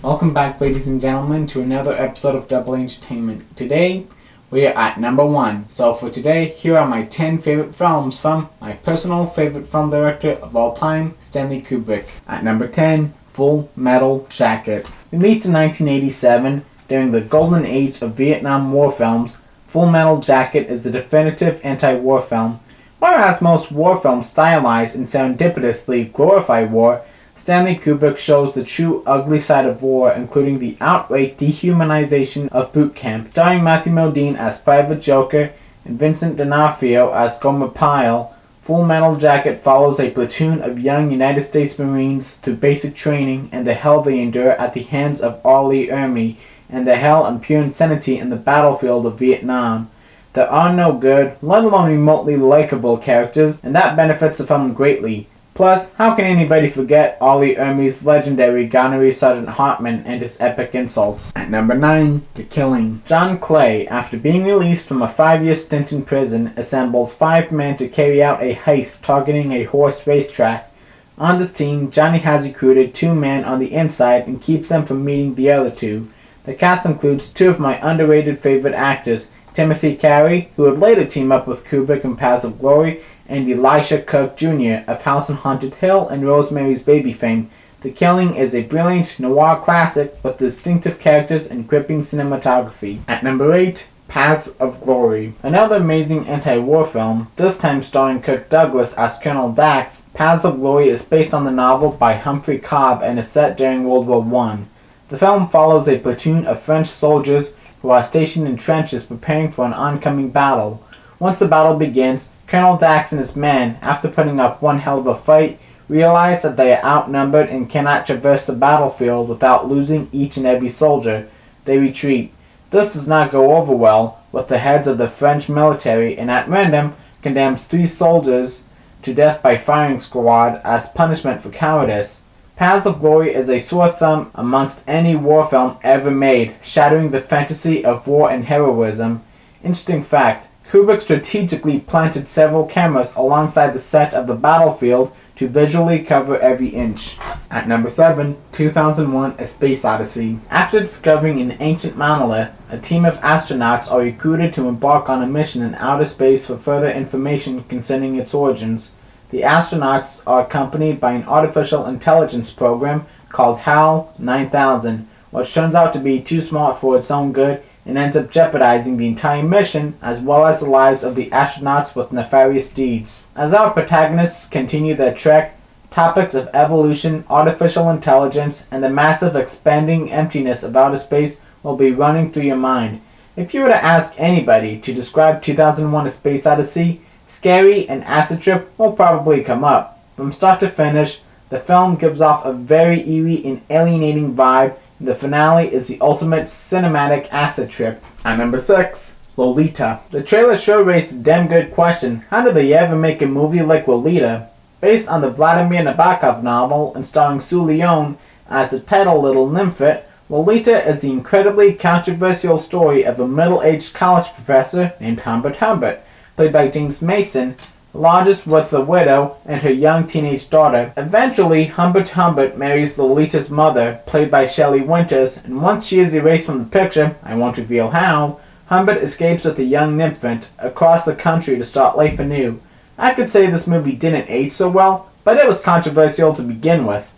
Welcome back, ladies and gentlemen, to another episode of Double Entertainment. Today, we are at number 1. So for today, here are my 10 favorite films from my personal favorite film director of all time, Stanley Kubrick. At number 10, Full Metal Jacket. Released in 1987, during the golden age of Vietnam War films, Full Metal Jacket is a definitive anti-war film. Whereas most war films stylize and serendipitously glorify war, Stanley Kubrick shows the true ugly side of war, including the outright dehumanization of boot camp. Starring Matthew Modine as Private Joker and Vincent D'Onofrio as Gomer Pyle, Full Metal Jacket follows a platoon of young United States Marines through basic training and the hell they endure at the hands of R. Lee Ermey, and the hell and pure insanity in the battlefield of Vietnam. There are no good, let alone remotely likable characters, and that benefits the film greatly. Plus, how can anybody forget R. Lee Ermey's legendary Gunnery Sergeant Hartman and his epic insults? At number 9, The Killing. John Clay, after being released from a 5-year stint in prison, assembles 5 men to carry out a heist targeting a horse racetrack. On this team, Johnny has recruited 2 men on the inside and keeps them from meeting the other 2. The cast includes 2 of my underrated favorite actors, Timothy Carey, who would later team up with Kubrick in Paths of Glory, and Elisha Kirk Jr. of House on Haunted Hill and Rosemary's Baby fame. The Killing is a brilliant noir classic with distinctive characters and gripping cinematography. At number 8, Paths of Glory. Another amazing anti-war film, this time starring Kirk Douglas as Colonel Dax. Paths of Glory is based on the novel by Humphrey Cobb and is set during World War I. The film follows a platoon of French soldiers who are stationed in trenches preparing for an oncoming battle. Once the battle begins, Colonel Dax and his men, after putting up one hell of a fight, realize that they are outnumbered and cannot traverse the battlefield without losing each and every soldier. They retreat. This does not go over well with the heads of the French military, and at random condemns 3 soldiers to death by firing squad as punishment for cowardice. Paths of Glory is a sore thumb amongst any war film ever made, shattering the fantasy of war and heroism. Interesting fact, Kubrick strategically planted several cameras alongside the set of the battlefield to visually cover every inch. At number 7, 2001: A Space Odyssey. After discovering an ancient monolith, a team of astronauts are recruited to embark on a mission in outer space for further information concerning its origins. The astronauts are accompanied by an artificial intelligence program called HAL 9000, which turns out to be too smart for its own good and ends up jeopardizing the entire mission as well as the lives of the astronauts with nefarious deeds. As our protagonists continue their trek, topics of evolution, artificial intelligence, and the massive expanding emptiness of outer space will be running through your mind. If you were to ask anybody to describe 2001: A Space Odyssey, scary and acid trip will probably come up. From start to finish, the film gives off a very eerie and alienating vibe. The finale is the ultimate cinematic acid trip. At number 6, Lolita. The trailer sure raised a damn good question. How did they ever make a movie like Lolita? Based on the Vladimir Nabokov novel and starring Sue Lyon as the title little nymphet, Lolita is the incredibly controversial story of a middle-aged college professor named Humbert Humbert, played by James Mason, lodges with a widow and her young teenage daughter. Eventually, Humbert Humbert marries Lolita's mother, played by Shelley Winters, and once she is erased from the picture, I won't reveal how, Humbert escapes with the young nymphant across the country to start life anew. I could say this movie didn't age so well, but it was controversial to begin with.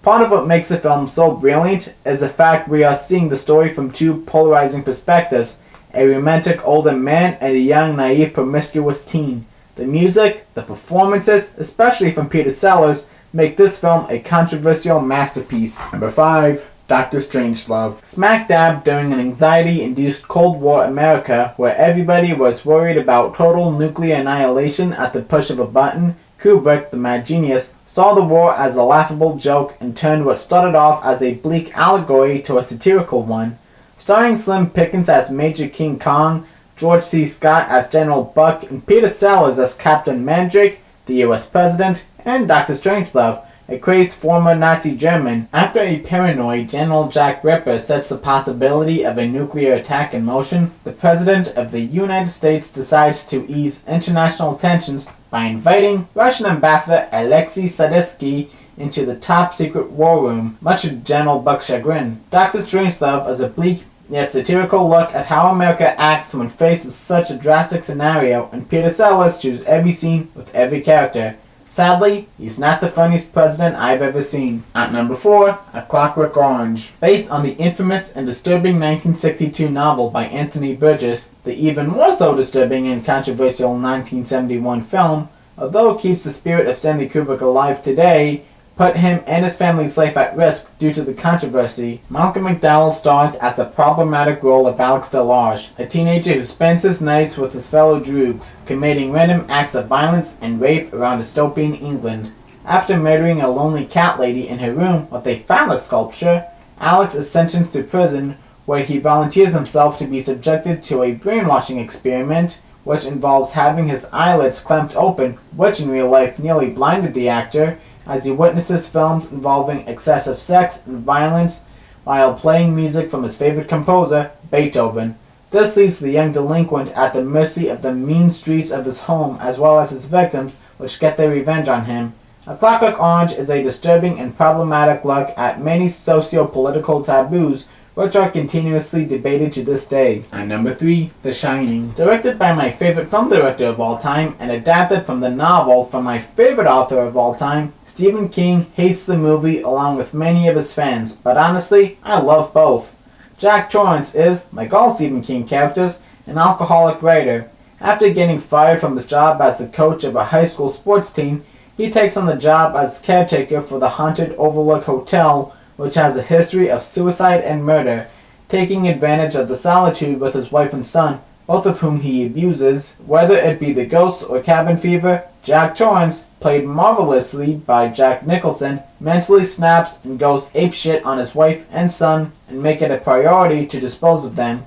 Part of what makes the film so brilliant is the fact we are seeing the story from 2 polarizing perspectives, a romantic older man and a young, naive, promiscuous teen. The music, the performances, especially from Peter Sellers, make this film a controversial masterpiece. Number 5, Dr. Strangelove. Smack dab during an anxiety-induced Cold War America where everybody was worried about total nuclear annihilation at the push of a button, Kubrick, the mad genius, saw the war as a laughable joke and turned what started off as a bleak allegory to a satirical one. Starring Slim Pickens as Major King Kong, George C. Scott as General Buck, and Peter Sellers as Captain Mandrake, the U.S. President, and Dr. Strangelove, a crazed former Nazi German. After a paranoid General Jack Ripper sets the possibility of a nuclear attack in motion, the President of the United States decides to ease international tensions by inviting Russian Ambassador Alexei Sadisky into the top-secret war room, much to General Buck's chagrin. Dr. Strangelove has a bleak yet satirical look at how America acts when faced with such a drastic scenario, and Peter Sellers chews every scene with every character. Sadly, he's not the funniest president I've ever seen. At number 4, A Clockwork Orange. Based on the infamous and disturbing 1962 novel by Anthony Burgess, the even more so disturbing and controversial 1971 film, although it keeps the spirit of Stanley Kubrick alive today, put him and his family's life at risk due to the controversy. Malcolm McDowell stars as the problematic role of Alex Delage, a teenager who spends his nights with his fellow droogs, committing random acts of violence and rape around dystopian England. After murdering a lonely cat lady in her room with a phallus sculpture, Alex is sentenced to prison, where he volunteers himself to be subjected to a brainwashing experiment, which involves having his eyelids clamped open, which in real life nearly blinded the actor, as he witnesses films involving excessive sex and violence while playing music from his favorite composer, Beethoven. This leaves the young delinquent at the mercy of the mean streets of his home as well as his victims, which get their revenge on him. A Clockwork Orange is a disturbing and problematic look at many socio-political taboos which are continuously debated to this day. At number 3, The Shining. Directed by my favorite film director of all time and adapted from the novel from my favorite author of all time, Stephen King hates the movie along with many of his fans, but honestly, I love both. Jack Torrance is, like all Stephen King characters, an alcoholic writer. After getting fired from his job as the coach of a high school sports team, he takes on the job as caretaker for the haunted Overlook Hotel, which has a history of suicide and murder, taking advantage of the solitude with his wife and son, both of whom he abuses. Whether it be the ghosts or cabin fever, Jack Torrance, played marvelously by Jack Nicholson, mentally snaps and goes apeshit on his wife and son and make it a priority to dispose of them.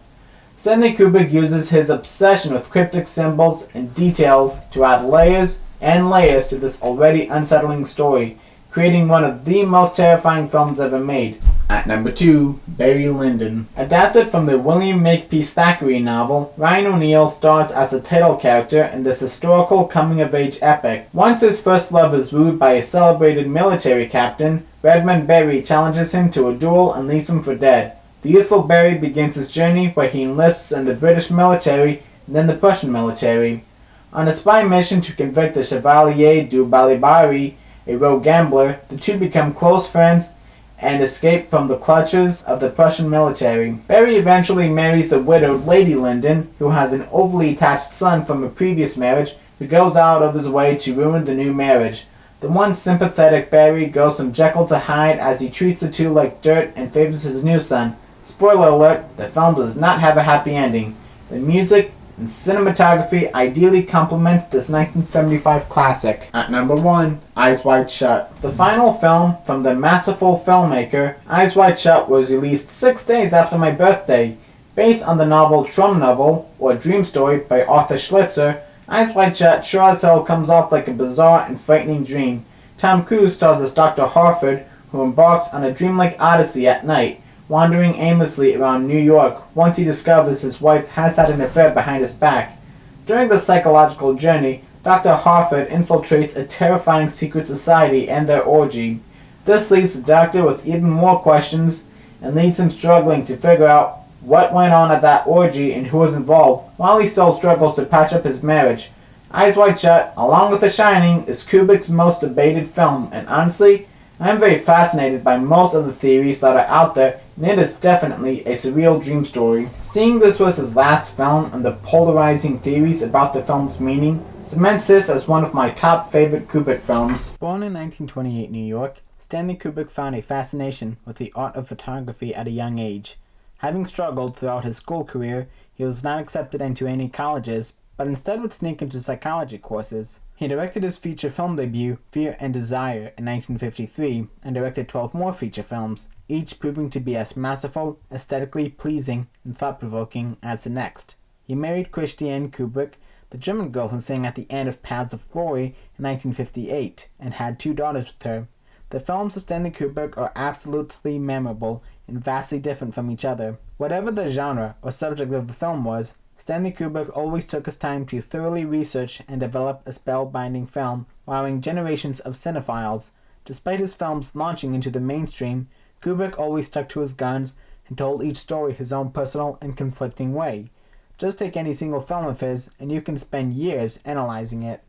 Stanley Kubrick uses his obsession with cryptic symbols and details to add layers and layers to this already unsettling story, creating one of the most terrifying films ever made. At number 2, Barry Lyndon. Adapted from the William Makepeace Thackeray novel, Ryan O'Neal stars as the title character in this historical coming-of-age epic. Once his first love is wooed by a celebrated military captain, Redmond Barry challenges him to a duel and leaves him for dead. The youthful Barry begins his journey where he enlists in the British military and then the Prussian military. On a spy mission to convict the Chevalier du Balibari, a rogue gambler, the two become close friends and escape from the clutches of the Prussian military. Barry eventually marries the widowed Lady Lyndon, who has an overly attached son from a previous marriage, who goes out of his way to ruin the new marriage. The once sympathetic Barry goes from Jekyll to Hyde as he treats the two like dirt and favors his new son. Spoiler alert, the film does not have a happy ending. The music and cinematography ideally complement this 1975 classic. At number 1, Eyes Wide Shut. The final film from the masterful filmmaker, Eyes Wide Shut was released 6 days after my birthday. Based on the novel True Novel, or Dream Story by Arthur Schlitzer, Eyes Wide Shut sure as hell comes off like a bizarre and frightening dream. Tom Cruise stars as Dr. Harford, who embarks on a dreamlike odyssey at night, wandering aimlessly around New York once he discovers his wife has had an affair behind his back. During the psychological journey, Dr. Harford infiltrates a terrifying secret society and their orgy. This leaves the doctor with even more questions and leaves him struggling to figure out what went on at that orgy and who was involved, while he still struggles to patch up his marriage. Eyes Wide Shut, along with The Shining, is Kubrick's most debated film, and honestly, I am very fascinated by most of the theories that are out there, and it is definitely a surreal dream story. Seeing this was his last film and the polarizing theories about the film's meaning cements this as one of my top favorite Kubrick films. Born in 1928 New York, Stanley Kubrick found a fascination with the art of photography at a young age. Having struggled throughout his school career, he was not accepted into any colleges, but instead would sneak into psychology courses. He directed his feature film debut, Fear and Desire, in 1953, and directed 12 more feature films, each proving to be as masterful, aesthetically pleasing, and thought-provoking as the next. He married Christiane Kubrick, the German girl who sang at the end of Paths of Glory in 1958, and had 2 daughters with her. The films of Stanley Kubrick are absolutely memorable and vastly different from each other. Whatever the genre or subject of the film was, Stanley Kubrick always took his time to thoroughly research and develop a spellbinding film, wowing generations of cinephiles. Despite his films launching into the mainstream, Kubrick always stuck to his guns and told each story his own personal and conflicting way. Just take any single film of his, and you can spend years analyzing it.